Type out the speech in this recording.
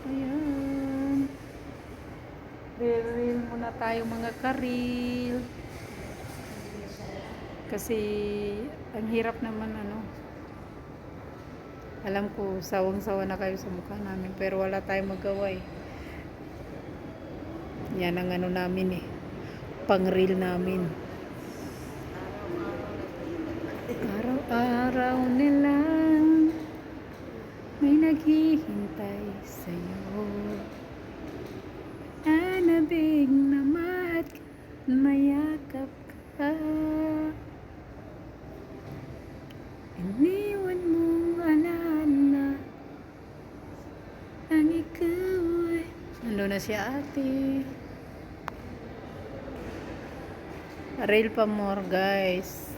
Ayan. Reel muna tayo mga karil. Kasi ang hirap naman Alam ko sawang-sawa na kayo sa mukha namin pero wala tayong magawa eh. Yan ang namin eh. Pang reel namin. Araw-araw nilang may naghihintay sa'yo. Anabig na mahal ka, mayakap ka. Iniwan mong alala ang ikaw ay... Nandun na si ate. Reel pa more guys.